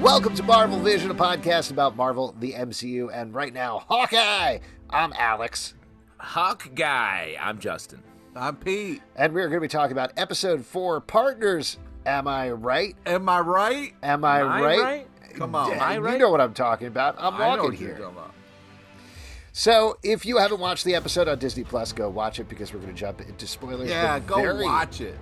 Welcome to Marvel Vision, a podcast about Marvel, the MCU, and right now, Hawkeye. I'm Alex. Hawkeye. I'm Justin. I'm Pete. And we're going to be talking about Episode 4, Partners. Am I right? Am I right? Am I right? Come on. Am I I right? You know what I'm talking about. I'm walking here. So, if you haven't watched the episode on Disney Plus, go watch it because we're going to jump into spoilers. Yeah, go watch it.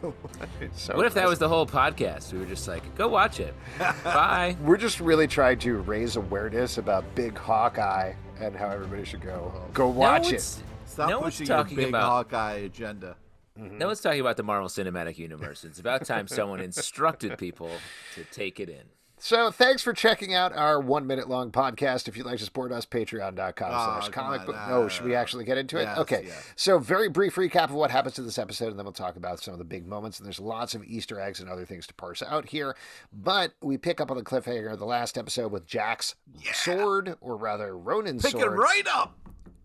Go watch it. So what if that was the whole podcast? We were just like, go watch it. Bye. We're just really trying to raise awareness about Big Hawkeye and how everybody should go watch it. Stop pushing your big Hawkeye agenda. Mm-hmm. No one's talking about the Marvel Cinematic Universe. It's about time someone instructed people to take it in. So thanks for checking out our 1 minute long podcast. If you'd like to support us, patreon.com/comicbook. No, should we actually get into it? Yes, okay. yes. So very brief recap of what happens to this episode, and then we'll talk about some of the big moments. And there's lots of Easter eggs and other things to parse out here. But we pick up on the cliffhanger of the last episode with Jack's sword, or rather Ronin's sword. Pick it right up!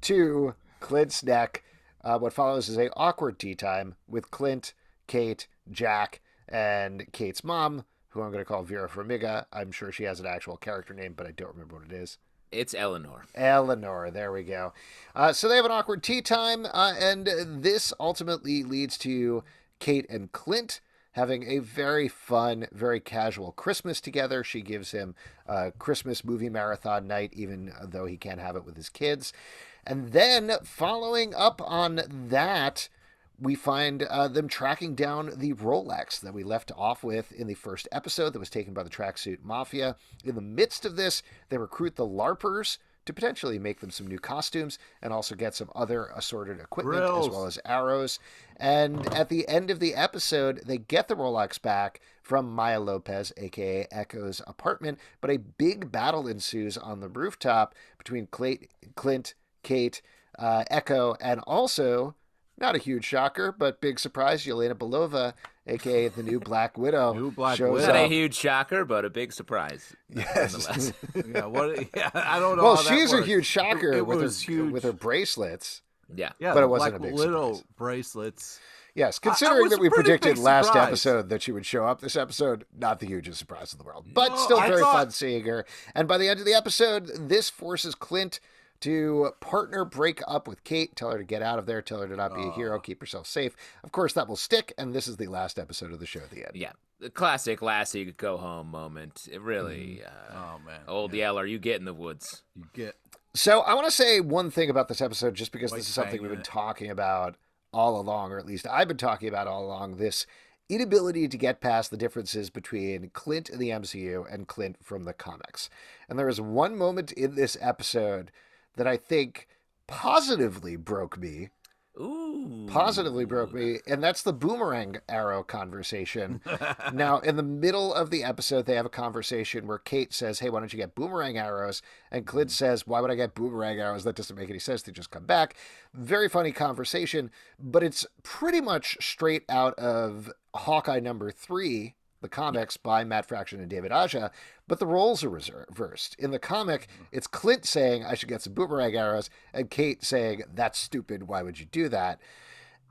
To Clint's neck. What follows is a awkward tea time with Clint, Kate, Jack, and Kate's mom, who I'm going to call Vera Farmiga. I'm sure she has an actual character name, but I don't remember what it is. It's Eleanor. Eleanor, there we go. So they have an awkward tea time, and this ultimately leads to Kate and Clint having a very fun, very casual Christmas together. She gives him a Christmas movie marathon night, even though he can't have it with his kids. And then, following up on that, we find them tracking down the Rolex that we left off with in the first episode that was taken by the Tracksuit Mafia. In the midst of this, they recruit the LARPers to potentially make them some new costumes and also get some other assorted equipment as well as arrows. And at the end of the episode, they get the Rolex back from Maya Lopez, a.k.a. Echo's apartment, but a big battle ensues on the rooftop between Clint, Kate, Echo, and also... not a huge shocker, but big surprise, Yelena Belova, a.k.a. the new Black Widow. Shows Not up. a huge shocker, but a big surprise. Yes. I don't know. Well, how that she's a works. huge shocker It with was huge. with her bracelets. Yeah. But it wasn't a big Widow surprise. bracelets. Yes, considering was that we a pretty predicted big last surprise. episode that she would show up this episode, not the hugest surprise in the world. But No, still I very thought- fun seeing her. And by the end of the episode, this forces Clint to partner break up with Kate, tell her to get out of there, tell her to not be a hero, keep herself safe. Of course, that will stick, and this is the last episode of the show at the end. Yeah. The classic Lassie go home moment. It really, Oh, man. old Yeller, you get in the woods. You get... So I want to say one thing about this episode, just because Like this is something banging we've been it. talking about all along, or at least I've been talking about all along, this inability to get past the differences between Clint in the MCU and Clint from the comics. And there is one moment in this episode that I think positively broke me. Positively broke me, and that's the boomerang arrow conversation. Now, in the middle of the episode, they have a conversation where Kate says, hey, why don't you get boomerang arrows? And Clint says, why would I get boomerang arrows? That doesn't make any sense. They just come back. Very funny conversation, but it's pretty much straight out of Hawkeye #3, the comics by Matt Fraction and David Aja, but the roles are reversed. In the comic, it's Clint saying, I should get some boomerang arrows, and Kate saying, that's stupid, why would you do that?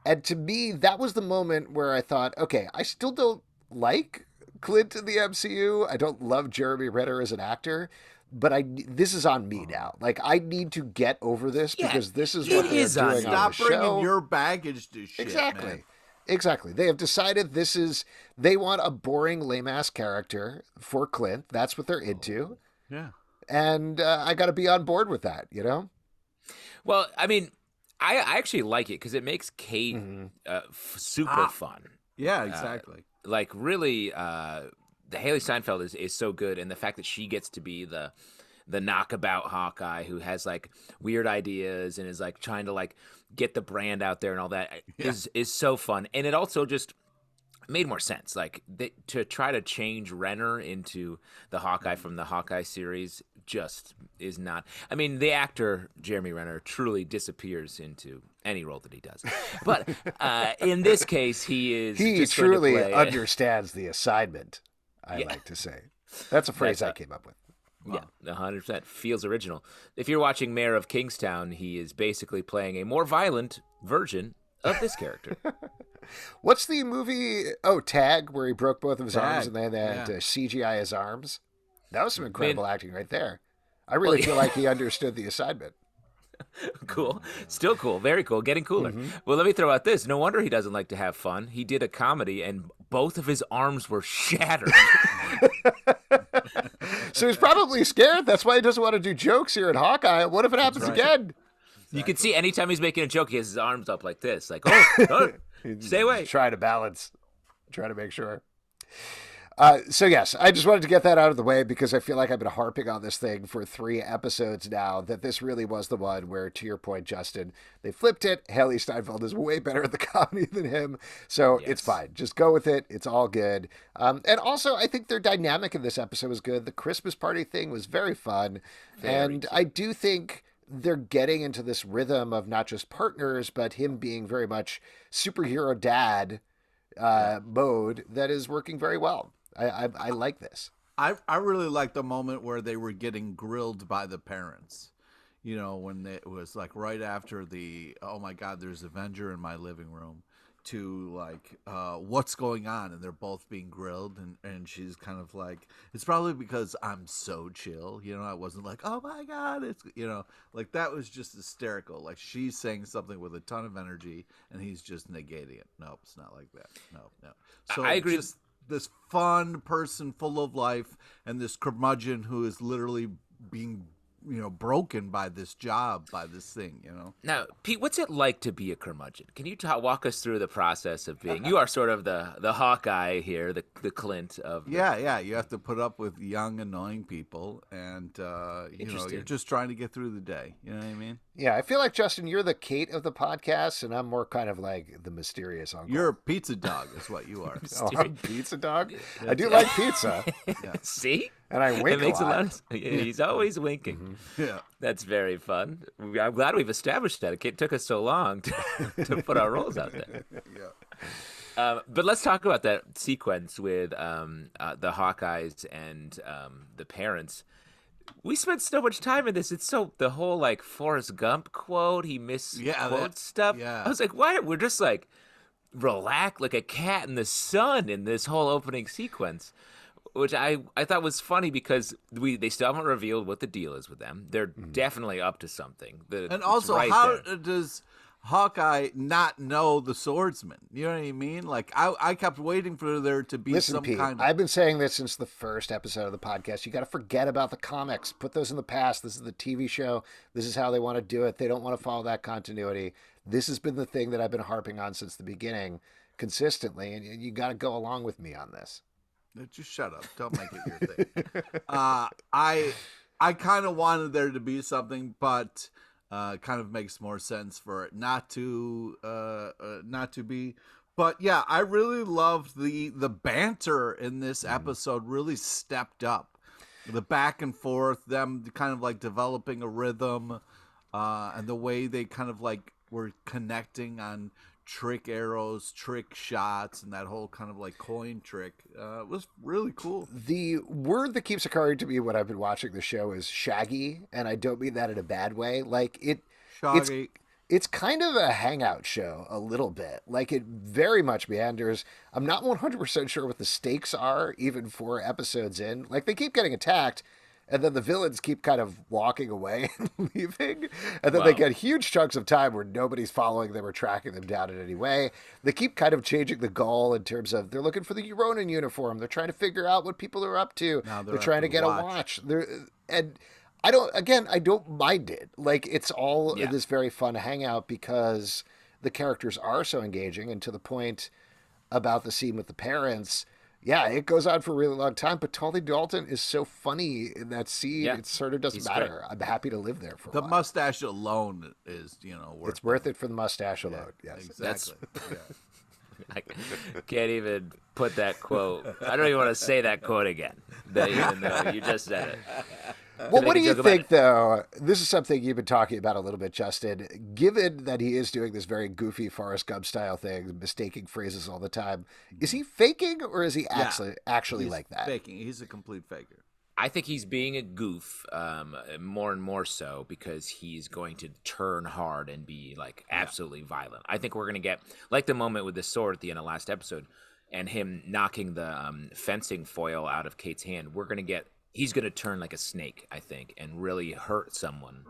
And to me, that was the moment where I thought, okay, I still don't like Clint in the MCU. I don't love Jeremy Renner as an actor, but this is on me now. Like, I need to get over this because this is what they're doing on the Stop show. bringing your baggage to shit, Exactly. man. Exactly. They have decided they want a boring, lame-ass character for Clint. That's what they're into. Yeah. And I got to be on board with that, you know? Well, I mean, I actually like it because it makes Kate super fun. Yeah, exactly. Like, really, the Haley Steinfeld is so good, and the fact that she gets to be the knockabout Hawkeye who has like weird ideas and is like trying to like get the brand out there and all that is so fun. And it also just made more sense. Like to try to change Renner into the Hawkeye from the Hawkeye series just is not. I mean, the actor Jeremy Renner truly disappears into any role that he does. But in this case, he just truly going to play. understands the assignment, I like to say. That's a phrase I came up with. Yeah, 100%. Feels original. If you're watching Mayor of Kingstown, he is basically playing a more violent version of this character. What's the movie? Oh, Tag, where he broke both of his arms Tag, and then they had to CGI his arms. That was some incredible acting right there. I really feel like he understood the assignment. Cool. Still cool. Very cool. Getting cooler. Well, let me throw out this. No wonder he doesn't like to have fun. He did a comedy and both of his arms were shattered. So he's probably scared. That's why he doesn't want to do jokes here at Hawkeye. What if it happens again? You can see anytime he's making a joke, he has his arms up like this. Like, oh, stay away. Try to balance. Try to make sure. So yes, I just wanted to get that out of the way because I feel like I've been harping on this thing for 3 episodes now, that this really was the one where, to your point, Justin, they flipped it. Haley Steinfeld is way better at the comedy than him. So It's fine. Just go with it. It's all good. And also, I think their dynamic in this episode was good. The Christmas party thing was very fun. I do think they're getting into this rhythm of not just partners, but him being very much superhero dad mode that is working very well. I like this. I really like the moment where they were getting grilled by the parents. You know, when it was like right after the, oh my God, there's Avenger in my living room, to like, what's going on? And they're both being grilled. And she's kind of like, it's probably because I'm so chill. You know, I wasn't like, oh my God, it's, you know, like that was just hysterical. Like she's saying something with a ton of energy and he's just negating it. Nope, it's not like that. No. So I agree. Just this fun person full of life and this curmudgeon who is literally being, you know, broken by this job, by this thing, you know. Now, Pete, what's it like to be a curmudgeon? Can you walk us through the process of being? You are sort of the Hawkeye here, the Clint of. Yeah. You have to put up with young, annoying people, and you know, you're just trying to get through the day. You know what I mean? Yeah, I feel like, Justin, you're the Kate of the podcast, and I'm more kind of like the mysterious uncle. You're a pizza dog, is what you are. Oh, I'm a pizza dog? I do like pizza. See? And I wink makes a lot. He's always winking. Yeah. That's very fun. I'm glad we've established that. It took us so long to put our roles out there. Yeah. But let's talk about that sequence with the Hawkeyes and the parents. We spent so much time in this. It's so, the whole like Forrest Gump quote, he misquotes stuff. Yeah. I was like, why? We're just like relaxed like a cat in the sun in this whole opening sequence, which I thought was funny because they still haven't revealed what the deal is with them. They're definitely up to something. And also, how does Hawkeye not know the swordsman? You know what I mean? Like, I kept waiting for there to be Listen, some Pete, kind of... I've been saying this since the first episode of the podcast. You got to forget about the comics. Put those in the past. This is the TV show. This is how they want to do it. They don't want to follow that continuity. This has been the thing that I've been harping on since the beginning consistently, and you got to go along with me on this. Just shut up. Don't make it your thing. I kind of wanted there to be something, but kind of makes more sense for it not to be. But yeah, I really loved the banter in this episode. Really stepped up. The back and forth, them kind of like developing a rhythm, and the way they kind of like were connecting on trick arrows, trick shots, and that whole kind of like coin trick was really cool. The word that keeps occurring to me when I've been watching the show is shaggy, and I don't mean that in a bad way. Like it's kind of a hangout show a little bit. Like it very much meanders. I'm not 100% sure what the stakes are, even 4 episodes in. Like they keep getting attacked, and then the villains keep kind of walking away and leaving. And then they get huge chunks of time where nobody's following them or tracking them down in any way. They keep kind of changing the goal in terms of they're looking for the Ronin uniform. They're trying to figure out what people are up to. They're trying to get a watch. And I don't mind it. Like it's all this very fun hangout because the characters are so engaging, and to the point about the scene with the parents. Yeah, it goes on for a really long time, but Tully Dalton is so funny in that scene. Yeah, it sort of doesn't matter. Great. I'm happy to live there for a while. The mustache alone is, it's worth it for the mustache alone. Yes, exactly. I can't even put that quote. I don't even want to say that quote again, even though you just said it. Well, what do you think, though? This is something you've been talking about a little bit, Justin. Given that he is doing this very goofy Forrest Gump style thing, mistaking phrases all the time, is he faking or is he actually like that? Faking. He's a complete faker. I think he's being a goof, more and more so because he's going to turn hard and be like absolutely violent. I think we're gonna get like the moment with the sword at the end of last episode, and him knocking the fencing foil out of Kate's hand. He's gonna turn like a snake, I think, and really hurt someone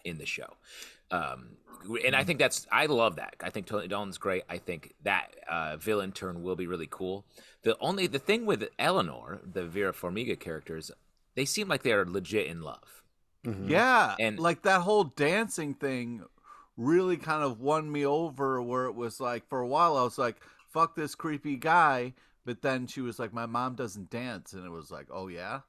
in the show. And I think I love that. I think Tony Dalton's great. I think that villain turn will be really cool. The thing with Eleanor, the Vera Farmiga characters, they seem like they're legit in love. Mm-hmm. Yeah, And like that whole dancing thing really kind of won me over, where it was like, for a while I was like, fuck this creepy guy, but then she was like, my mom doesn't dance, and it was like, oh yeah.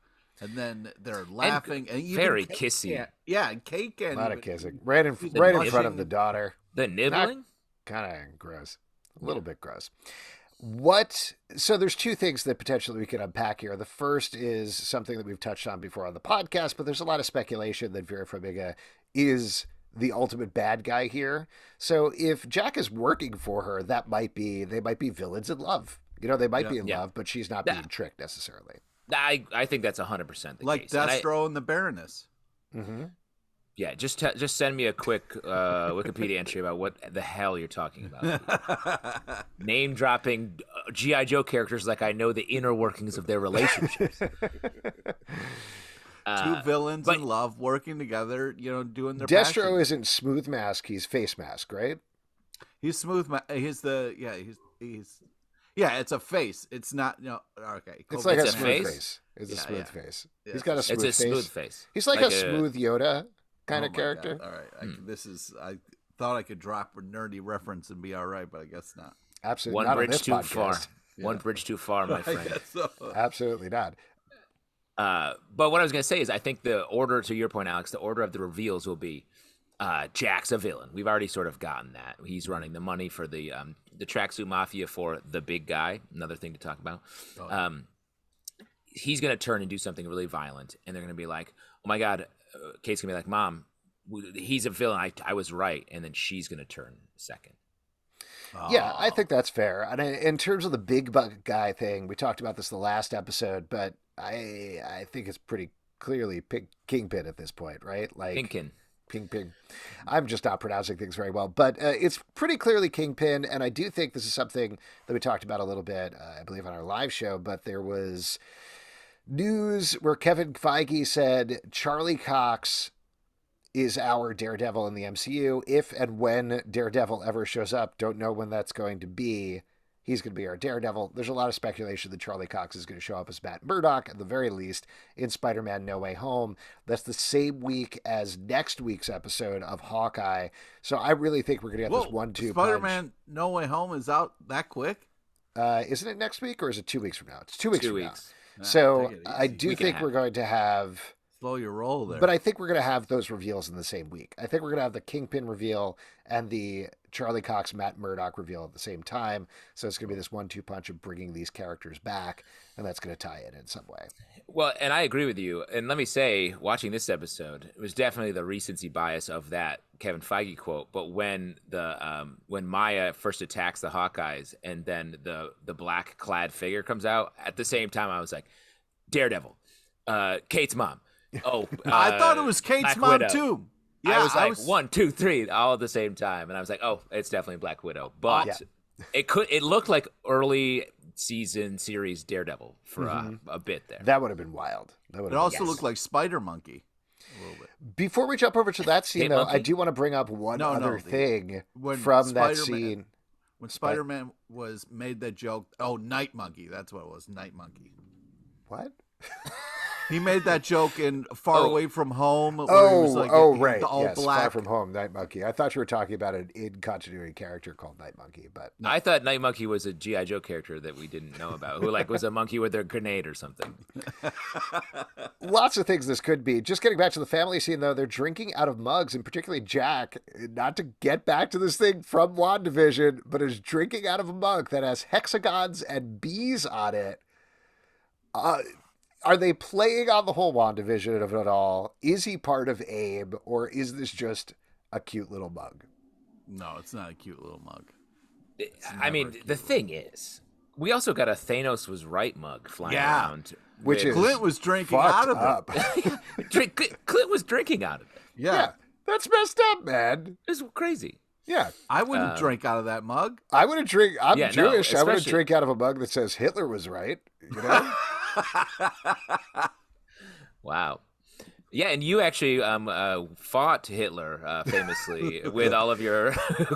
And then they're laughing, and even very Kate kissy. Yeah, and Kate A can't lot of even- kissing. Right in front of blushing. the daughter. The nibbling? Kind of gross. A little bit gross. So there's two things that potentially we can unpack here. The first is something that we've touched on before on the podcast, but there's a lot of speculation that Vera Farmiga is the ultimate bad guy here. So if Jack is working for her, they might be villains in love. They might be in love, but she's not being tricked necessarily. I think that's 100% the like case. Destro and the Baroness. Mm-hmm. Yeah, just send me a quick Wikipedia entry about what the hell you're talking about. Name dropping G.I. Joe characters like I know the inner workings of their relationships. Two villains in love working together, doing their Destro passion. isn't Smooth Mask, he's Face Mask, right? He's smooth. He's it's a face. It's not okay. It's like a It's a smooth face? face. It's a smooth face. Yeah. He's got a smooth face. It's a smooth face. He's like a smooth Yoda kind Oh of my character. God. All right, I thought I could drop a nerdy reference and be all right, but I guess not. Absolutely One not on bridge this too podcast. far. One bridge too far, my I friend. guess so. Absolutely not. But what I was going to say is I think the order, to your point, Alex, the order of the reveals will be Jack's a villain. We've already sort of gotten that. He's running the money for the tracksuit mafia for the big guy. Another thing to talk about. Oh, yeah. He's going to turn and do something really violent, and they're going to be like, oh, my God. Kate's going to be like, Mom, he's a villain. I was right. And then she's going to turn second. Yeah, I think that's fair. And in terms of the big bug guy thing, we talked about this the last episode, but I think it's pretty clearly Kingpin at this point, right? Like Kingpin. I'm just not pronouncing things very well, but it's pretty clearly Kingpin, and I do think this is something that we talked about a little bit, I believe, on our live show, but there was news where Kevin Feige said Charlie Cox is our Daredevil in the MCU. If and when Daredevil ever shows up, don't know when that's going to be. He's going to be our Daredevil. There's a lot of speculation that Charlie Cox is going to show up as Matt Murdock, at the very least, in Spider-Man No Way Home. That's the same week as next week's episode of Hawkeye. So I really think we're going to get this 1-2 Spider-Man No Way Home is out that quick? Isn't it next week, or is it 2 weeks from now? It's 2 weeks from now. Nah, So take it I easy. do think we're going to have... Slow your roll there. But I think we're going to have those reveals in the same week. I think we're going to have the Kingpin reveal and the Charlie Cox, Matt Murdock reveal at the same time. So it's going to be this 1-2 punch of bringing these characters back, and that's going to tie it in some way. Well, and I agree with you. And let me say, watching this episode, it was definitely the recency bias of that Kevin Feige quote. But when when Maya first attacks the Hawkeyes and then the black clad figure comes out, at the same time I was like, Daredevil, Kate's mom. Oh, I thought it was Kate's Black mom Widow. too. Yeah, I was 1, 2, 3, all at the same time, and I was like, "Oh, it's definitely Black Widow." But it looked like early season series Daredevil for a bit there. That would have been wild. It also looked like Spider Monkey a little bit. Before we jump over to that scene, Kate though, Monkey? I do want to bring up one other thing when from that Spider-Man- scene. When Spider-Man was made that joke, Night Monkey, that's what it was, Night Monkey. What? He made that joke in Far Away From Home. Where he was like, right. the all Yes, black. Far From Home, Night Monkey. I thought you were talking about an in-continuity character called Night Monkey, but I thought Night Monkey was a G.I. Joe character that we didn't know about, who was a monkey with a grenade or something. lots of things this could be. Just getting back to the family scene, though, they're drinking out of mugs, and particularly Jack, not to get back to this thing from WandaVision, but is drinking out of a mug that has hexagons and bees on it. Are they playing on the whole WandaVision of it all? Is he part of AIM, or is this just a cute little mug? No, it's not a cute little mug. I mean, the thing is, We also got a Thanos was right mug flying Yeah. around. Which is Clint was drinking out of it. Clint was drinking out of it. Yeah. That's messed up, man. It's crazy. Yeah. I wouldn't drink out of that mug. I would have drink. I'm Yeah, no, Jewish. I would have especially- drink out of a mug that says Hitler was right. You know. Wow. Yeah, and you actually fought Hitler famously with all of your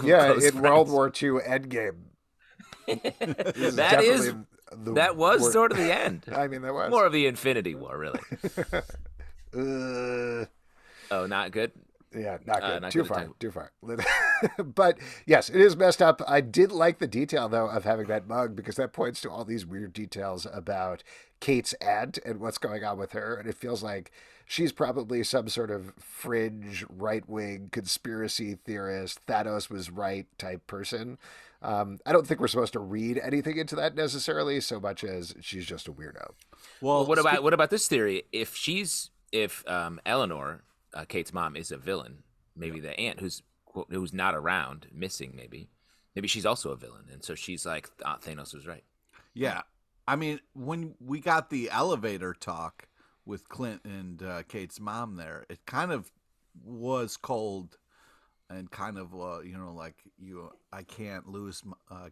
Yeah, close in World friends. War II Endgame. That was sort of the end. I mean, that was More of the Infinity War, really. Uh, Oh, not good. yeah, not good. Not Too good to far. talk- Too far. But yes, it is messed up. I did like the detail though of having that mug because that points to all these weird details about Kate's aunt and what's going on with her, and it feels like she's probably some sort of fringe right-wing conspiracy theorist, Thanos was right type person. I don't think we're supposed to read anything into that necessarily, so much as she's just a weirdo. Well, what about this theory? If Eleanor, Kate's mom, is a villain, maybe the aunt who's not around, missing, maybe she's also a villain, and so she's like, Thanos was right. Yeah. I mean, when we got the elevator talk with Clint and Kate's mom there, it kind of was cold and kind of, I can't lose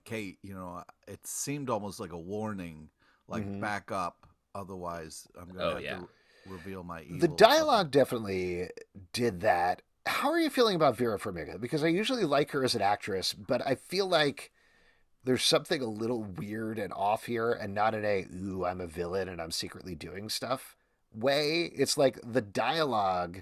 Kate. It seemed almost like a warning, like back up. Otherwise, I'm going to have to reveal my evil. The dialogue definitely did that. How are you feeling about Vera Farmiga? Because I usually like her as an actress, but I feel like there's something a little weird and off here, and not in a, ooh, I'm a villain and I'm secretly doing stuff way. It's like the dialogue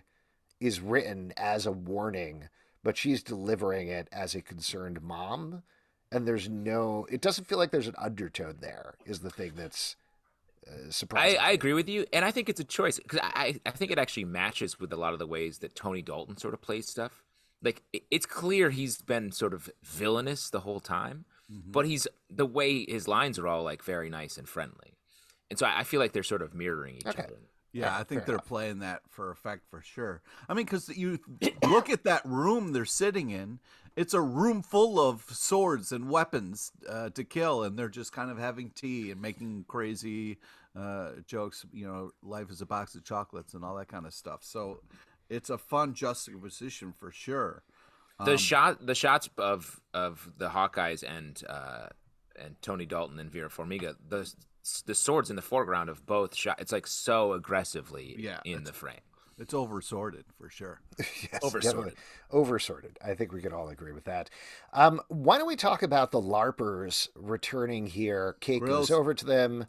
is written as a warning, but she's delivering it as a concerned mom. And it doesn't feel like there's an undertone there, is the thing that's surprising. I agree with you, and I think it's a choice because I think it actually matches with a lot of the ways that Tony Dalton sort of plays stuff. Like it's clear he's been sort of villainous the whole time, but the way his lines are all like very nice and friendly, and so I feel like they're sort of mirroring each other. Yeah, I think they're playing that for effect for sure. I mean, because you look at that room they're sitting in, it's a room full of swords and weapons to kill, and they're just kind of having tea and making crazy jokes. Life is a box of chocolates and all that kind of stuff. So it's a fun juxtaposition for sure. The shots of the Hawkeyes and Tony Dalton and Vera Farmiga, the swords in the foreground of both shots, it's like so aggressively in the frame. It's over-sorted for sure. Yes, Over-sorted. Over-sorted. I think we could all agree with that. Why don't we talk about the LARPers returning here? Kate goes over to them,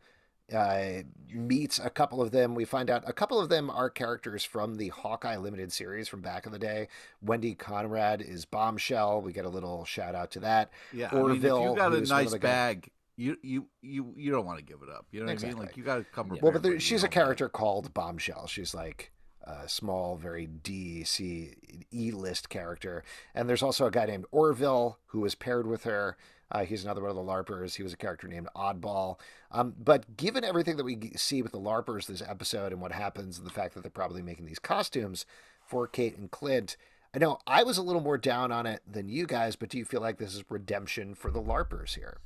meets a couple of them. We find out a couple of them are characters from the Hawkeye limited series from back in the day. Wendy Conrad is Bombshell. We get a little shout out to that. Yeah, Orville, if you got a nice bag. bag, you don't want to give it up. You know what I mean? Like you got to come. Well, but she's a character called Bombshell. She's like a small, very E-list character. And there's also a guy named Orville who was paired with her. He's another one of the LARPers. He was a character named Oddball. But given everything that we see with the LARPers this episode and what happens and the fact that they're probably making these costumes for Kate and Clint, I know I was a little more down on it than you guys, but do you feel like this is redemption for the LARPers here?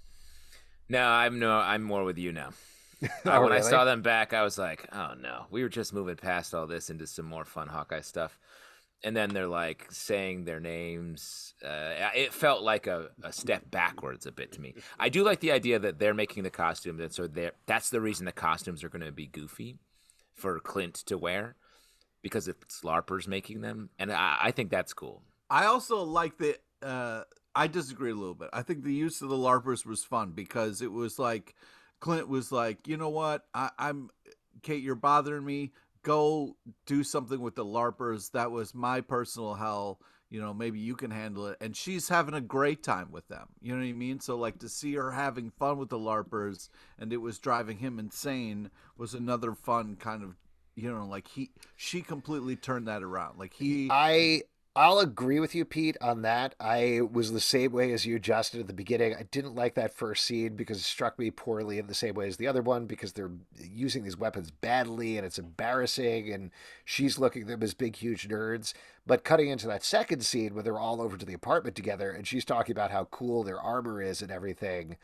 No, I'm more with you now. Oh, when I really? saw them back, I was like, oh no, we were just moving past all this into some more fun Hawkeye stuff. And then they're like saying their names. It felt like a step backwards a bit to me. I do like the idea that they're making the costumes, and so that's the reason the costumes are going to be goofy for Clint to wear, because it's LARPers making them, and I think that's cool. I also like the. I disagree a little bit. I think the use of the LARPers was fun because it was like Clint was like, you know what, I'm Kate, you're bothering me. Go do something with the LARPers. That was my personal hell. Maybe you can handle it. And she's having a great time with them. You know what I mean? So like to see her having fun with the LARPers and it was driving him insane was another fun kind of, she completely turned that around. Like I'll agree with you, Pete, on that. I was the same way as you, Justin, at the beginning. I didn't like that first scene because it struck me poorly in the same way as the other one because they're using these weapons badly and it's embarrassing and she's looking at them as big, huge nerds. But cutting into that second scene where they're all over to the apartment together and she's talking about how cool their armor is and everything,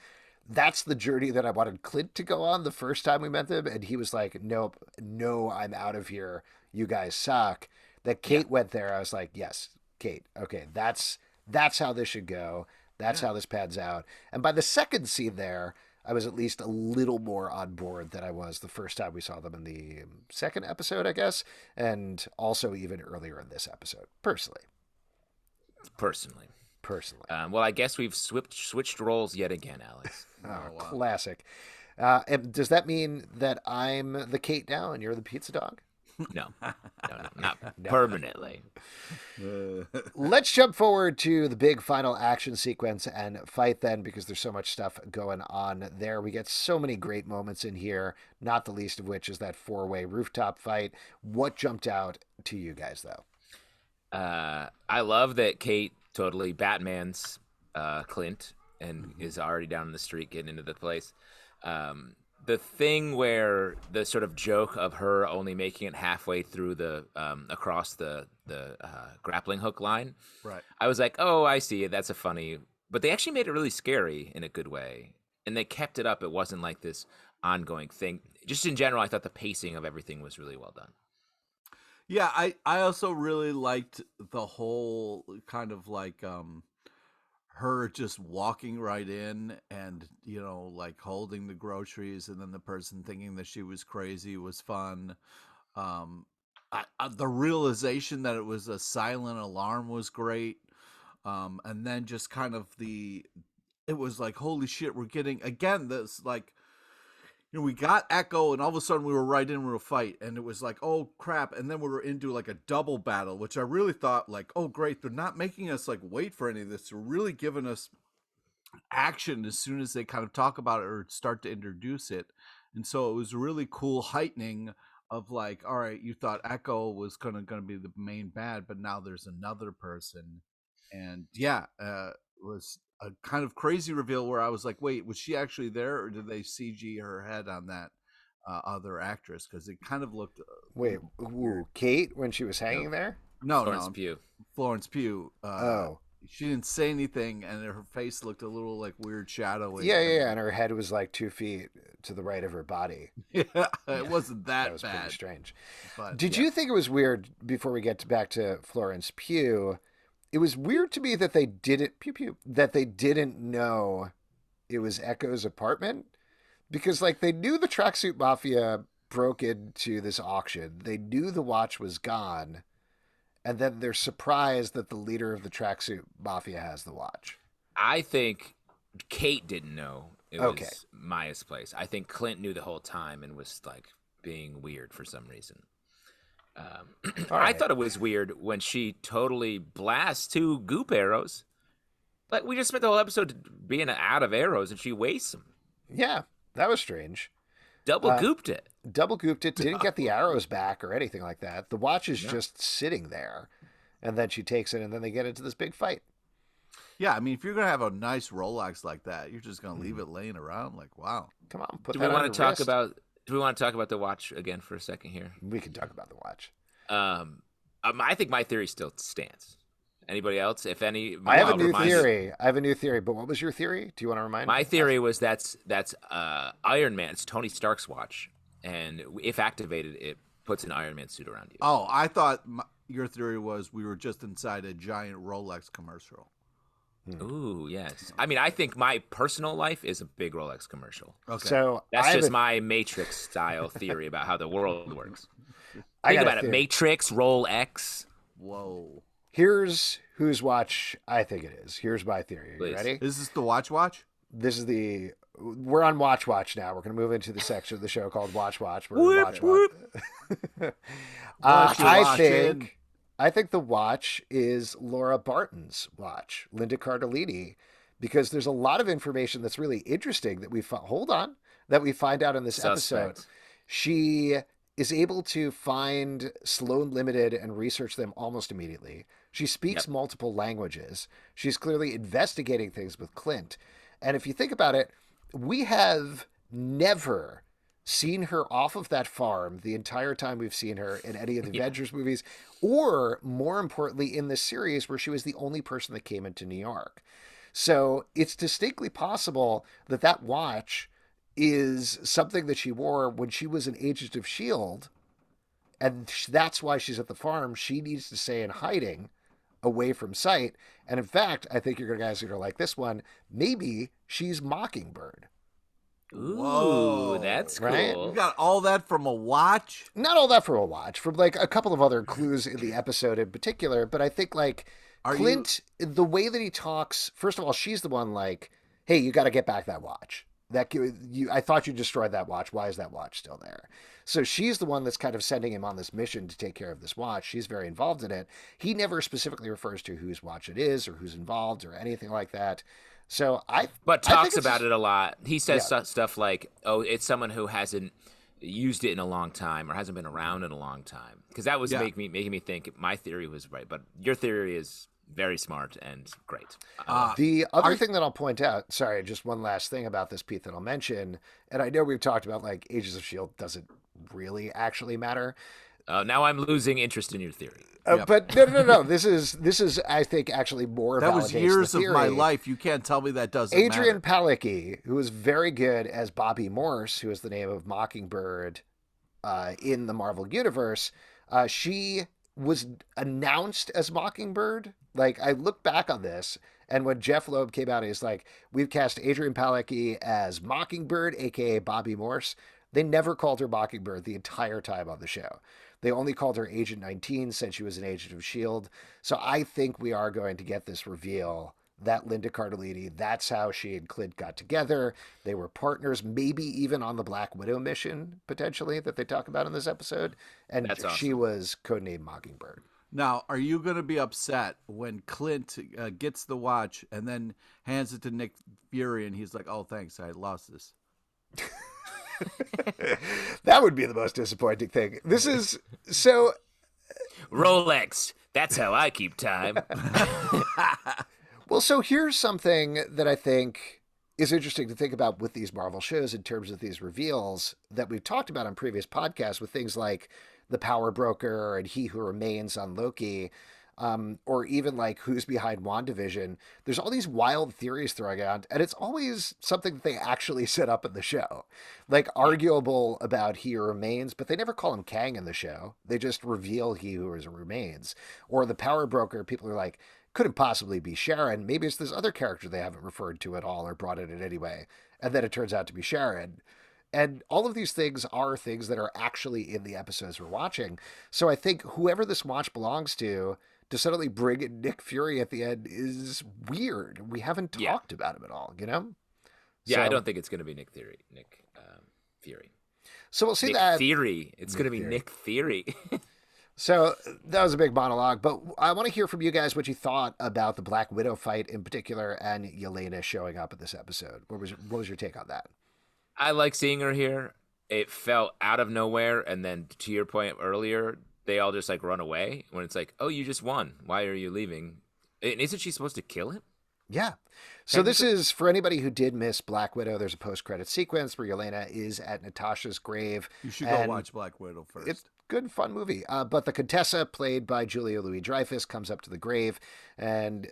that's the journey that I wanted Clint to go on the first time we met them. And he was like, nope, no, I'm out of here. You guys suck. That Kate went there. I was like, yes, Kate. Okay. That's how this should go. That's how this pans out. And by the second scene there, I was at least a little more on board than I was the first time we saw them in the second episode, I guess. And also even earlier in this episode, personally. Well, I guess we've switched roles yet again, Alex. Wow. Classic. And does that mean that I'm the Kate now and you're the pizza dog? No, not permanently. Let's jump forward to the big final action sequence and fight then, because there's so much stuff going on there. We get so many great moments in here, not the least of which is that 4-way rooftop fight. What jumped out to you guys, though? I love that Kate totally Batman's Clint and is already down in the street getting into the place. The thing where the sort of joke of her only making it halfway through the across the grappling hook line, right? I was like, oh, I see it. That's a funny. But they actually made it really scary in a good way, and they kept it up. It wasn't like this ongoing thing. Just in general, I thought the pacing of everything was really well done. Yeah, I also really liked the whole kind of like her just walking right in and, you know, like holding the groceries, and then the person thinking that she was crazy was fun. The realization that it was a silent alarm was great. And then just kind of it was like, holy shit, we're getting again this, like, you know, we got Echo, and all of a sudden we were right into a fight, and it was like, oh crap, and then we were into like a double battle, which I really thought like, oh great, they're not making us like wait for any of this. They're really giving us action as soon as they kind of talk about it or start to introduce it. And so it was a really cool heightening of like, all right, you thought Echo was gonna be the main bad, but now there's another person. And it was a kind of crazy reveal where I was like, wait, was she actually there, or did they CG her head on that other actress? Because it kind of looked Kate, when she was hanging there? Florence Pugh. Florence Pugh. She didn't say anything, and her face looked a little like weird shadowy. Yeah, and her head was like 2 feet to the right of her body. It wasn't that was bad. Pretty strange. But, Did you think it was weird, before we get back to Florence Pugh, it was weird to me that they didn't know it was Echo's apartment? Because, like, they knew the Tracksuit Mafia broke into this auction. They knew the watch was gone. And then they're surprised that the leader of the Tracksuit Mafia has the watch. I think Kate didn't know it was Maya's place. I think Clint knew the whole time and was, like, being weird for some reason. I thought it was weird when she totally blasts 2 goop arrows. Like, we just spent the whole episode being out of arrows, and she wastes them. Yeah, that was strange. Double gooped it. Didn't get the arrows back or anything like that. The watch is just sitting there, and then she takes it, and then they get into this big fight. Yeah, I mean, if you're going to have a nice Rolex like that, you're just going to leave it laying around? Like, wow. Come on, put Do that we on want to your talk wrist. about? Do we want to talk about the watch again for a second here? We can talk about the watch. I think my theory still stands. Anybody else? If any, I have a new theory. But what was your theory? Do you want to remind me? My theory was that's Iron Man. It's Tony Stark's watch, and if activated, it puts an Iron Man suit around you. Oh, I thought your theory was we were just inside a giant Rolex commercial. Ooh, yes. I mean, I think my personal life is a big Rolex commercial. Okay. So that's just my Matrix style theory about how the world works. Think about it. Matrix, Rolex. Whoa. Here's whose watch I think it is. Here's my theory. Are you ready? Is this the watch? This is we're on Watch now. We're going to move into the section of the show called Watch. We're I think the watch is Laura Barton's watch, Linda Cardellini, because there's a lot of information that's really interesting that we find out in this episode. She is able to find Sloan Limited and research them almost immediately. She speaks multiple languages. She's clearly investigating things with Clint. And if you think about it, we have never seen her off of that farm the entire time we've seen her in any of the Avengers movies, or more importantly in this series where she was the only person that came into New York. So it's distinctly possible that that watch is something that she wore when she was an agent of S.H.I.E.L.D., and that's why she's at the farm. She needs to stay in hiding away from sight. And in fact, I think you're guys are going to like this one. Maybe she's Mockingbird. Ooh, that's right? cool. You got all that from a watch? Not all that from a watch, from like a couple of other clues in the episode in particular. But I think like Clint, the way that he talks, first of all, she's the one like, hey, you got to get back that watch. I thought you destroyed that watch. Why is that watch still there? So she's the one that's kind of sending him on this mission to take care of this watch. She's very involved in it. He never specifically refers to whose watch it is or who's involved or anything like that. So but talks about it a lot. He says stuff like, "Oh, it's someone who hasn't used it in a long time or hasn't been around in a long time." Because that was making me think my theory was right, but your theory is very smart and great. The other thing that I'll point out, sorry, just one last thing about this, Pete, that I'll mention, and I know we've talked about like Agents of S.H.I.E.L.D. doesn't really actually matter. Now I'm losing interest in your theory. But no. This is I think actually more. That was years of my life. You can't tell me that doesn't matter. Adrian Palicki, who was very good as Bobby Morse, who is the name of Mockingbird in the Marvel Universe, she was announced as Mockingbird. Like, I look back on this, and when Jeff Loeb came out, he's like, we've cast Adrian Palicki as Mockingbird, a.k.a. Bobby Morse. They never called her Mockingbird the entire time on the show. They only called her Agent 19 since she was an agent of S.H.I.E.L.D. So I think we are going to get this reveal that Linda Cardellini, that's how she and Clint got together. They were partners, maybe even on the Black Widow mission, potentially, that they talk about in this episode. And That's awesome. She was codenamed Mockingbird. Now, are you going to be upset when Clint gets the watch and then hands it to Nick Fury and he's like, oh, thanks, I lost this? That would be the most disappointing thing. This is so... Rolex, that's how I keep time. Well, so here's something that I think is interesting to think about with these Marvel shows in terms of these reveals that we've talked about on previous podcasts with things like the Power Broker and He Who Remains on Loki, or even like who's behind WandaVision. There's all these wild theories throwing out, and it's always something that they actually set up in the show. Like arguable about He Who Remains, but they never call him Kang in the show. They just reveal He Who Remains. Or the Power Broker, people are like, couldn't possibly be Sharon. Maybe it's this other character they haven't referred to at all or brought in anyway. And then it turns out to be Sharon. And all of these things are things that are actually in the episodes we're watching. So I think whoever this watch belongs to suddenly bring in Nick Fury at the end is weird. We haven't talked about him at all, you know? Yeah, I don't think it's going to be Nick Fury. So we'll see Nick that. Theory. It's going to be Nick Theory. So that was a big monologue, but I want to hear from you guys what you thought about the Black Widow fight in particular and Yelena showing up in this episode. What was your take on that? I like seeing her here. It felt out of nowhere, and then to your point earlier, they all just like run away when it's like, oh, you just won. Why are you leaving? And isn't she supposed to kill him? Yeah. So this is, for anybody who did miss Black Widow, there's a post-credit sequence where Yelena is at Natasha's grave. You should go watch Black Widow first. It's a good, fun movie. But the Contessa, played by Julia Louis-Dreyfus, comes up to the grave and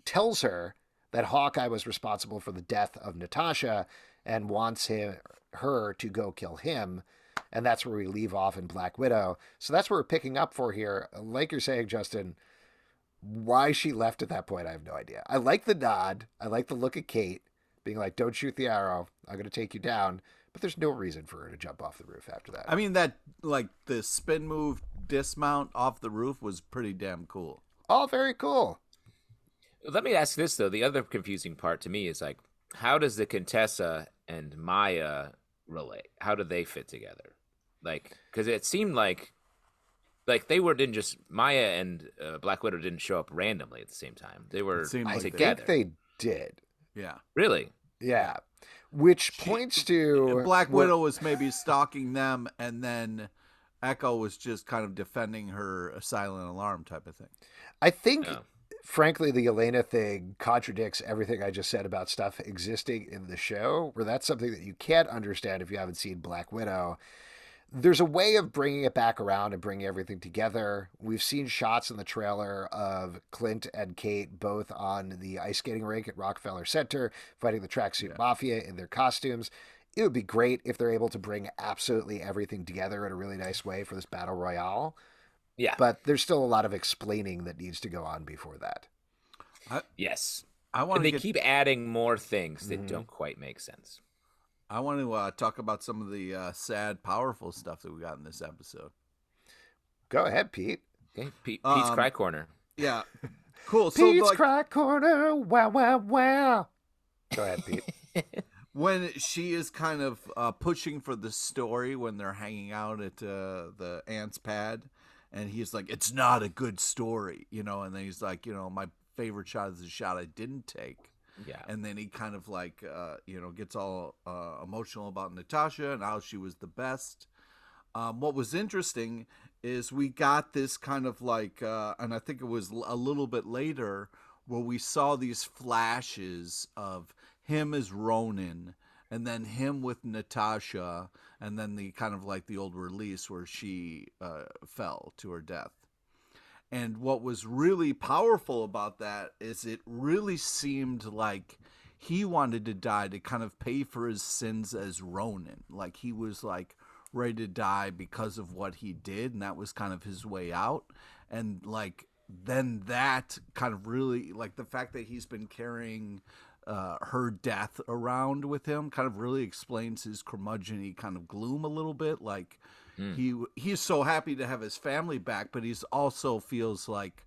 tells her that Hawkeye was responsible for the death of Natasha and wants her to go kill him. And that's where we leave off in Black Widow. So that's what we're picking up for here. Like you're saying, Justin, why she left at that point, I have no idea. I like the nod. I like the look at Kate being like, don't shoot the arrow. I'm going to take you down. But there's no reason for her to jump off the roof after that. I mean, that, like, the spin move dismount off the roof was pretty damn cool. Oh, very cool. Let me ask this, though. The other confusing part to me is, like, how does the Contessa and Maya relate? How do they fit together? Like, because it seemed like didn't just Maya and Black Widow didn't show up randomly at the same time. They were together. I think they did. Yeah. Really? Yeah. Which points to Black Widow was maybe stalking them, and then Echo was just kind of defending her silent alarm type of thing. I think, frankly, the Yelena thing contradicts everything I just said about stuff existing in the show, where that's something that you can't understand if you haven't seen Black Widow. there's a way of bringing it back around and bringing everything together. We've seen shots in the trailer of Clint and Kate both on the ice skating rink at Rockefeller Center fighting the tracksuit mafia in their costumes. It would be great if they're able to bring absolutely everything together in a really nice way for this battle royale. Yeah. But there's still a lot of explaining that needs to go on before that. Yes. I want and they keep adding more things that Mhm. don't quite make sense. I want to talk about some of the sad, powerful stuff that we got in this episode. Go ahead, Pete. Okay, Pete's Cry Corner. Yeah, cool. Pete's So, Cry Corner. Wow, wow, wow. Go ahead, Pete. when she is kind of pushing for the story when they're hanging out at the aunt's pad, and he's like, "It's not a good story," and then he's like, "My favorite shot is the shot I didn't take." Yeah. And then he kind of like, gets all emotional about Natasha and how she was the best. What was interesting is we got this kind of like, and I think it was a little bit later, where we saw these flashes of him as Ronin, and then him with Natasha, and then the kind of like the old release where she fell to her death. And what was really powerful about that is it really seemed like he wanted to die to kind of pay for his sins as Ronin. Like he was like ready to die because of what he did, and that was kind of his way out. And like then that kind of really, like the fact that he's been carrying her death around with him kind of really explains his curmudgeon-y kind of gloom a little bit. Like he's so happy to have his family back, but he's also feels like,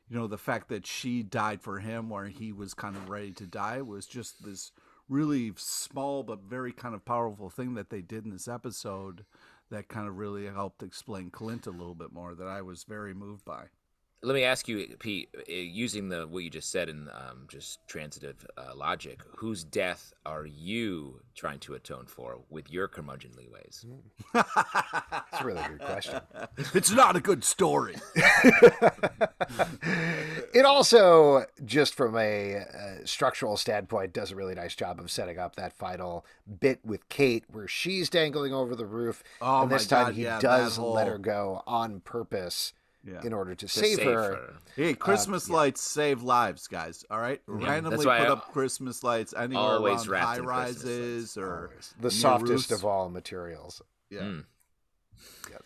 the fact that she died for him where he was kind of ready to die was just this really small but very kind of powerful thing that they did in this episode that kind of really helped explain Clint a little bit more, that I was very moved by. Let me ask you, Pete, using what you just said in just transitive logic, whose death are you trying to atone for with your curmudgeonly ways? That's a really good question. It's not a good story. It also, just from a structural standpoint, does a really nice job of setting up that final bit with Kate where she's dangling over the roof. Oh, and this my time God, he yeah, does that whole- let her go on purpose in order to save save her. Hey, Christmas lights save lives, guys. All right, randomly That's why put I up Christmas lights anywhere always around wrapped high in Christmas rises lights. or Always. The near softest roofs. of all materials. Yeah. Mm. Yes.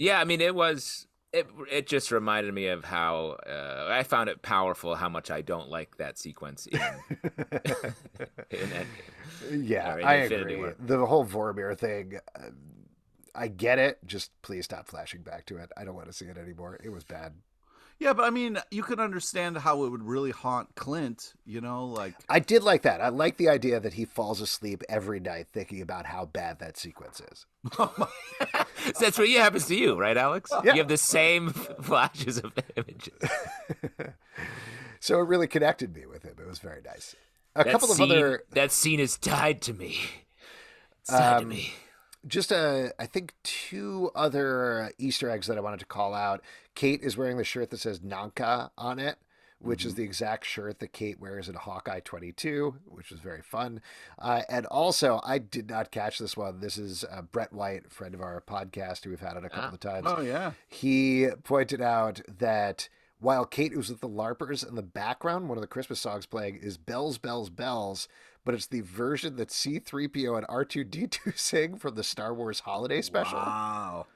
Yeah, I mean, it just reminded me of how I found it powerful how much I don't like that sequence in Endgame. Yeah, Or in I Infinity agree. War. The whole Vormir thing, I get it. Just please stop flashing back to it. I don't want to see it anymore. It was bad. Yeah, but I mean, you can understand how it would really haunt Clint, like... I did like that. I like the idea that he falls asleep every night thinking about how bad that sequence is. So that's what happens to you, right, Alex? Yeah. You have the same flashes of images. So it really connected me with him. It was very nice. That scene is tied to me. It's tied to me. Just I think two other Easter eggs that I wanted to call out. Kate is wearing the shirt that says Nanka on it, which is the exact shirt that Kate wears in Hawkeye 22, which was very fun. And also, I did not catch this one. This is Brett White, a friend of our podcast who we've had on a couple of times. Oh, yeah. He pointed out that while Kate was with the LARPers in the background, one of the Christmas songs playing is Bells, Bells, Bells, but it's the version that C-3PO and R2-D2 sing from the Star Wars Holiday Special. Wow.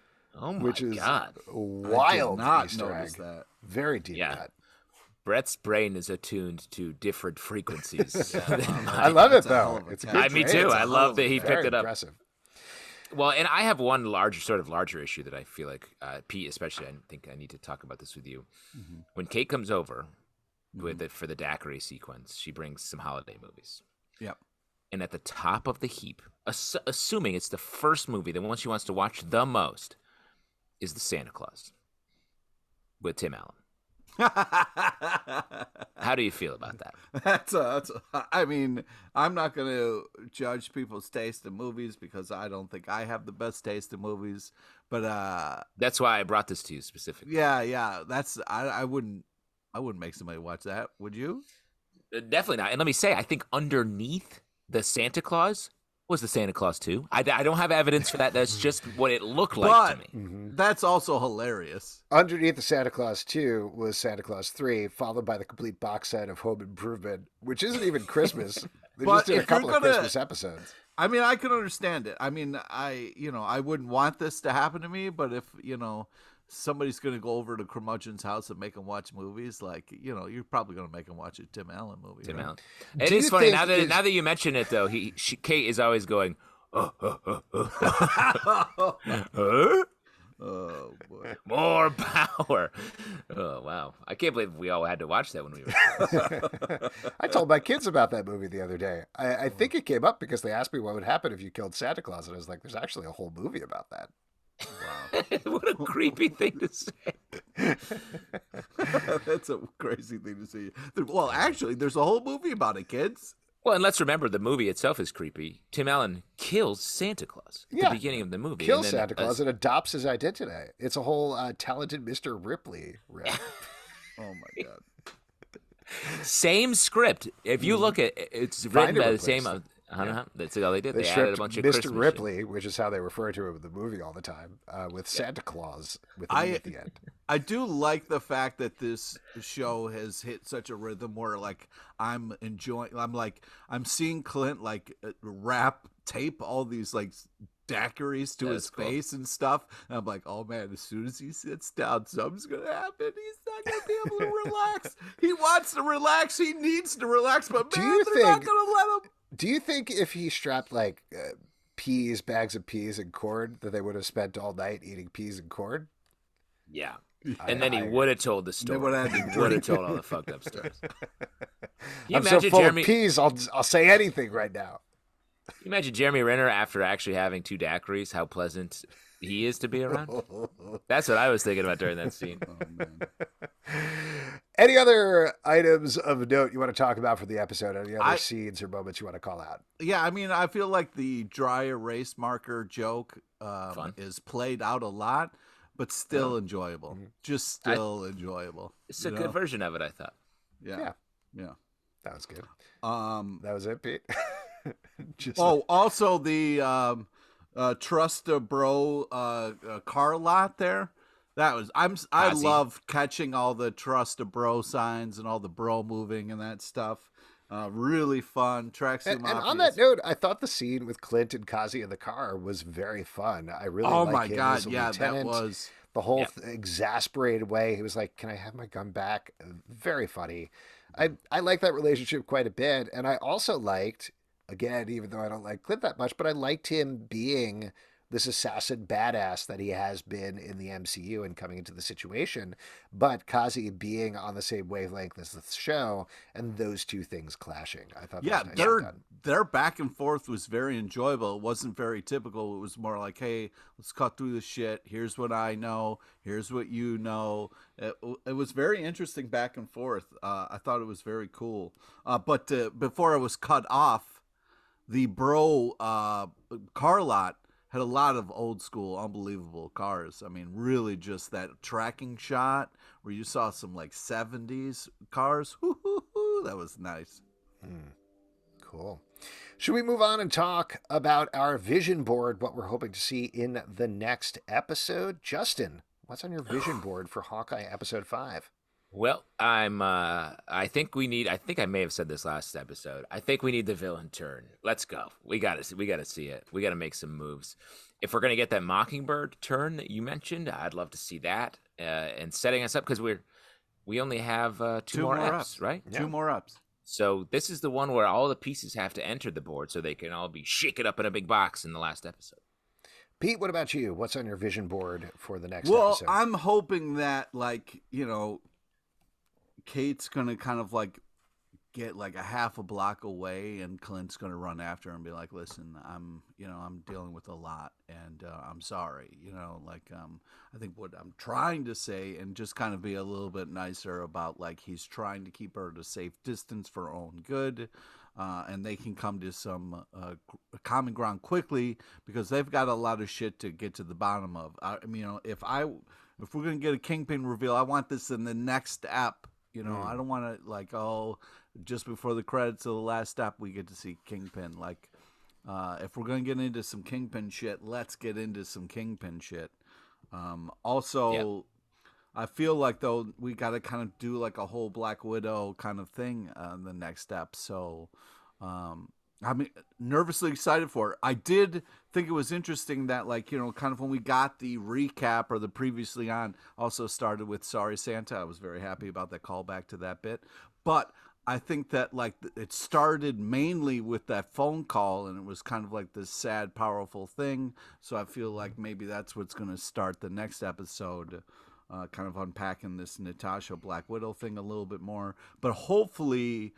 Oh, my Which is God. wild I did not Easter notice egg. that. Very deep Yeah. cut. Brett's brain is attuned to different frequencies. I love it, That's a hell though. of a It's a catch. good Me brain. too. It's a I love that he very picked it up. impressive. Well, and I have one larger issue that I feel like Pete, especially, I think I need to talk about this with you. Mm-hmm. When Kate comes over for the daiquiri sequence, she brings some holiday movies. Yep. And at the top of the heap, assuming it's the first movie, the one she wants to watch the most, is the Santa Claus with Tim Allen. How do you feel about that? I mean, I'm not going to judge people's taste in movies because I don't think I have the best taste in movies. But That's why I brought this to you specifically. yeah, I wouldn't make somebody watch that. Would you? Definitely not. And let me say, I think underneath the Santa Claus was the Santa Claus 2. I don't have evidence for that. That's just what it looked like to me. That's also hilarious. Underneath the Santa Claus 2 was Santa Claus 3, followed by the complete box set of Home Improvement, which isn't even Christmas. They just did a couple of Christmas episodes. I mean, I can understand it. I mean, I wouldn't want this to happen to me, but if, somebody's going to go over to Curmudgeon's house and make him watch movies, like, you're probably going to make him watch a Tim Allen movie. Tim right? Allen. It is funny now that you mention it, though. Kate is always going, huh? Oh boy, More power. Oh wow, I can't believe we all had to watch that when we were I told my kids about that movie the other day. I think it came up because they asked me what would happen if you killed Santa Claus, and I was like, there's actually a whole movie about that. Wow. What a creepy thing to say. That's a crazy thing to say. Well, actually, there's a whole movie about it, kids. Well, and let's remember the movie itself is creepy. Tim Allen kills Santa Claus at the beginning of the movie. Kills Santa Claus and adopts his identity. It's a whole talented Mr. Ripley riff. Oh my god. Same script. If you look at it's written by the same. That's all they did. They added a bunch of Mr. Christmas Ripley, shit. which is how they refer to him in the movie all the time, with Santa Claus with him at the end. I do like the fact that this show has hit such a rhythm where, like, I'm seeing Clint like wrap tape all these like daiquiris to his face and stuff, and I'm like, oh man, as soon as he sits down, something's gonna happen. He's not gonna be able to relax. He wants to relax. He needs to relax, but man, they're not gonna let him. Do you think if he strapped like bags of peas and corn, that they would have spent all night eating peas and corn? Yeah. And then he would have told the story. He would have told all the fucked up stories. I'm so full of peas, I'll say anything right now. You imagine Jeremy Renner after actually having 2 daiquiris, how pleasant he is to be around? That's what I was thinking about during that scene. Oh, man. Any other items of note you want to talk about for the episode? Any other scenes or moments you want to call out? Yeah, I mean, I feel like the dry erase marker joke is played out a lot, but still enjoyable. Just still enjoyable. It's a good version of it, I thought. Yeah. That was good. That was it, Pete. Also the Trust a Bro car lot there. That was I love catching all the Trust a Bro signs and all the bro moving and that stuff. Really fun. And on that note, I thought the scene with Clint and Kazi in the car was very fun. I really liked him as a lieutenant. That was the whole exasperated way. He was like, "Can I have my gun back?" Very funny. I like that relationship quite a bit, and I also liked, again, even though I don't like Clint that much, but I liked him being this assassin badass that he has been in the MCU and coming into the situation, but Kazi being on the same wavelength as the show, and those two things clashing. I thought that was nicely done. Their back and forth was very enjoyable. It wasn't very typical. It was more like, hey, let's cut through the shit. Here's what I know. Here's what you know. It was very interesting back and forth. I thought it was very cool. But before I was cut off, the bro car lot had a lot of old school, unbelievable cars. I mean, really just that tracking shot where you saw some like 70s cars. That was nice. Cool. Should we move on and talk about our vision board, what we're hoping to see in the next episode? Justin, what's on your vision board for Hawkeye episode 5? Well, I think I may have said this last episode. I think we need the villain turn. Let's go. We got to see it. We got to make some moves. If we're going to get that Mockingbird turn that you mentioned, I'd love to see that. And setting us up, because we only have two more ups, right? Yeah. 2 more ups. So this is the one where all the pieces have to enter the board so they can all be shaken up in a big box in the last episode. Pete, what about you? What's on your vision board for the next Well, episode? I'm hoping that, like, Kate's gonna kind of like get like a half a block away, and Clint's gonna run after her and be like, "Listen, I'm dealing with a lot, and I'm sorry." I think what I'm trying to say, and just kind of be a little bit nicer about, like, he's trying to keep her at a safe distance for her own good, and they can come to some common ground quickly, because they've got a lot of shit to get to the bottom of. If we're gonna get a Kingpin reveal, I want this in the next ep. I don't want to, like, just before the credits of the last step, we get to see Kingpin. Like, if we're going to get into some Kingpin shit, let's get into some Kingpin shit. Also, Yep. I feel like, though, we got to kind of do like a whole Black Widow kind of thing on the next step. So I'm nervously excited for it. I did think it was interesting that, like, you know, kind of when we got the recap or the previously on also started with Sorry Santa. I was very happy about that callback to that bit. But I think that, like, it started mainly with that phone call, and it was kind of like this sad, powerful thing. So I feel like maybe that's what's going to start the next episode, kind of unpacking this Natasha Black Widow thing a little bit more. But hopefully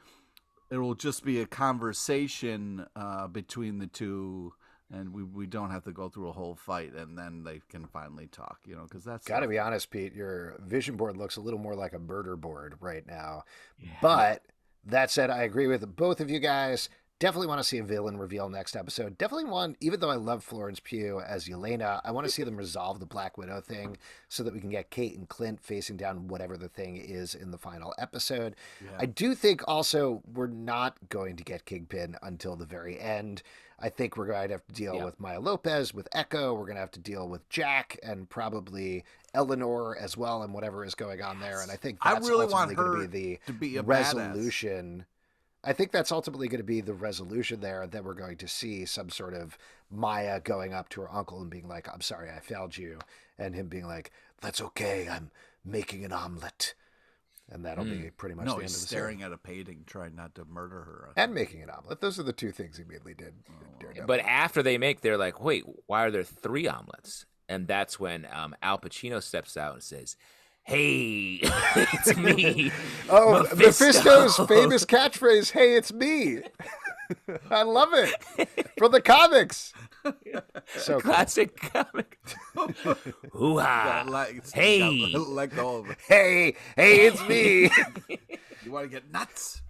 it will just be a conversation between the two, and we don't have to go through a whole fight, and then they can finally talk, you know, because that's... Gotta be honest, Pete, your vision board looks a little more like a murder board right now. Yeah. But that said, I agree with both of you guys. Definitely want to see a villain reveal next episode. Definitely want, even though I love Florence Pugh as Yelena, I want to see them resolve the Black Widow thing so that we can get Kate and Clint facing down whatever the thing is in the final episode. Yeah. I do think also we're not going to get Kingpin until the very end. I think we're going to have to deal with Maya Lopez, with Echo. We're going to have to deal with Jack and probably Eleanor as well, and whatever is going on there. And I think that's really ultimately want her going to to be be a resolution. I think that's ultimately going to be the resolution there, that we're going to see some sort of Maya going up to her uncle and being like, I'm sorry, I failed you. And him being like, that's okay, I'm making an omelet. And that'll be pretty much the end of the staring series. at a painting, trying not to murder her. And making an omelet. Those are the two things he immediately did. But after they make, they're like, wait, why are there 3 omelets? And that's when Al Pacino steps out and says, hey, it's me. Oh, Mephisto's famous catchphrase, hey, it's me. I love it. From the comics. So classic comic. Hoo-ha. Hey. Let go of it. Hey, it's me. You want to get nuts?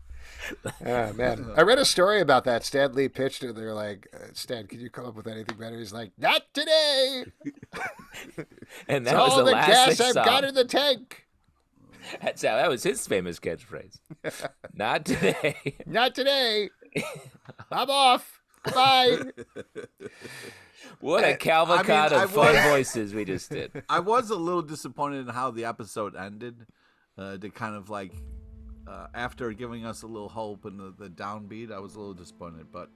Oh, man. I read a story about that. Stan Lee pitched it. They're like, Stan, can you come up with anything better? He's like, not today. And that it's was all the the last gas they I've saw. got in the tank. That was his famous catchphrase. Not today. Not today. I'm off. Bye. What a cavalcade of fun voices we just did. I was a little disappointed in how the episode ended. To kind of like, after giving us a little hope and the downbeat, I was a little disappointed. But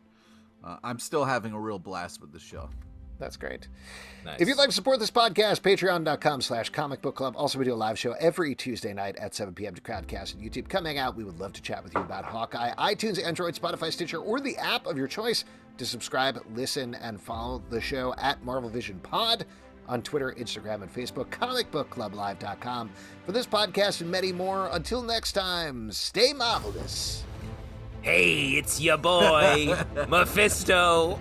I'm still having a real blast with the show. That's great. Nice. If you'd like to support this podcast, patreon.com/Comic Book Club. Also, we do a live show every Tuesday night at 7 p.m. to Crowdcast and YouTube. Come hang out. We would love to chat with you about Hawkeye, iTunes, Android, Spotify, Stitcher, or the app of your choice. To subscribe, listen, and follow the show at Marvel Vision Pod on Twitter, Instagram, and Facebook. ComicBookClubLive.com. For this podcast and many more, until next time, stay marvelous. Hey, it's your boy, Mephisto.